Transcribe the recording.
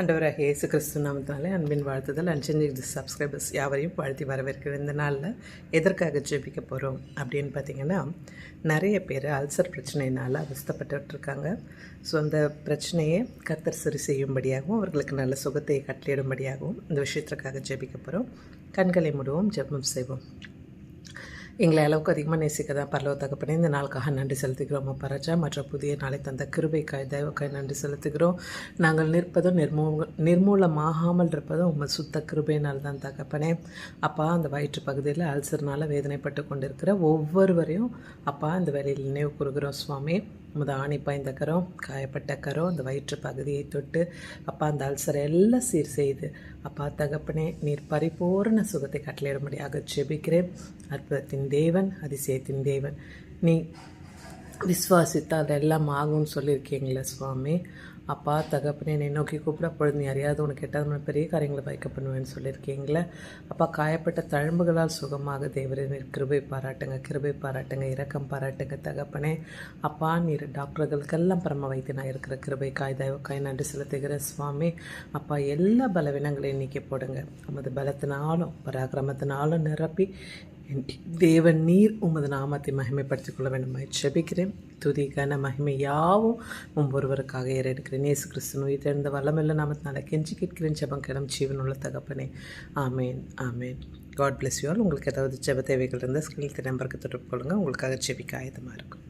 ஆண்டவராகிய இயேசு கிறிஸ்து நாமத்தினாலே அன்பின் வாழ்த்துதல் அன்செஞ்சு சப்ஸ்கிரைபர்ஸ் யாவரையும் வாழ்த்தி வரவேற்கிற இந்த நாளில் எதற்காக ஜெபிக்க போகிறோம் அப்படின்னு பார்த்திங்கன்னா, நிறைய பேர் அல்சர் பிரச்சனையினால் அவஸ்தைப்பட்டுருக்காங்க. ஸோ அந்த பிரச்சனையை கர்த்தர் சரி செய்யும்படியாகவும் அவர்களுக்கு நல்ல சுகத்தை கட்டளையிடும்படியாகவும் இந்த விஷயத்திற்காக ஜெபிக்க போகிறோம். கண்களை மூடுவோம், ஜெபம் செய்வோம். எங்களை அளவுக்கு அதிகமாக நேசிக்க தான் பரலோக தகப்பனே, இந்த நாளுக்காக நன்றி செலுத்துகிறோம். அப்பராஜா மற்ற புதிய நாளை தந்த கிருபைக்காய் தயவுக்காய் நன்றி செலுத்துகிறோம். நாங்கள் நிற்பதும் நிர்மூலமாகாமல் இருப்பதும் உங்கள் சுத்த கிருபையினால் தான் தகப்பனே. அப்பா, அந்த வயிற்று பகுதியில் அல்சர்னால் வேதனைப்பட்டு கொண்டிருக்கிற ஒவ்வொருவரையும் அப்பா இந்த வேலையில் நினைவு கூறுகிறோம் சுவாமி. உமது ஆணி பாய்ந்த கரம், காயப்பட்ட கரம் அந்த வயிற்று பகுதியை தொட்டு அப்பா அந்த அல்சரை எல்லாம் சீர் செய்து அப்பா தகப்பனே நீர் பரிபூர்ண சுகத்தை கட்டளையிடும்படியாக ஜெபிக்கிறேன். அற்புதத்தின் தேவன், அதிசயத்தின் தேவன், நீ விசுவாசித்தால் அதெல்லாம் ஆகும்னு சொல்லியிருக்கீங்களே சுவாமி. அப்பா தகப்பனே என்னை நோக்கி கூப்பிட பொழுது நீ அறியாத உனக்கு எட்டாவது பெரிய காரியங்களை வைக்க பண்ணுவேன்னு சொல்லியிருக்கீங்களே. அப்பா, காயப்பட்ட தழும்புகளால் சுகமாக தேவரே நீர் கிருபை பாராட்டுங்க, கிருபை பாராட்டுங்க, இரக்கம் பாராட்டுங்க தகப்பனே. அப்பா, நீர் டாக்டர்களுக்கெல்லாம் பரம வைத்தியனாக இருக்கிற கிருபை காய் தயவுக்காய் நன்றி செலுத்துகிற சுவாமி. அப்பா, எல்லா பலவீனங்களையும் நீக்கி போடுங்க. நமது பலத்தினாலும் பராக்கிரமத்தினாலும் நிரப்பி தேவன் நீர் உமது நாமத்தை மகிமைப்படுத்திக் கொள்ள வேண்டுமாய் ஜெபிக்கிறேன். துதி கன மகிமை யாவும் ஒருவருக்காக ஏறெடுக்கிறேன். இயேசு கிறிஸ்து உயிர் தெரிந்த வல்லமெல்லாம் நாமத்தினால கெஞ்சி கேட்கிறேன். ஜெபம் கிடம் ஜீவனுள்ள தகப்பனே, ஆமேன், ஆமேன். God bless you all. உங்களுக்கு ஏதாவது ஜெப தேவைகள் இருந்தால் ஸ்கிரீன் நம்பருக்கு தொடர்பு கொள்ளுங்கள். உங்களுக்காக ஜெபிக்க ஆயத்தமாக இருக்கும்.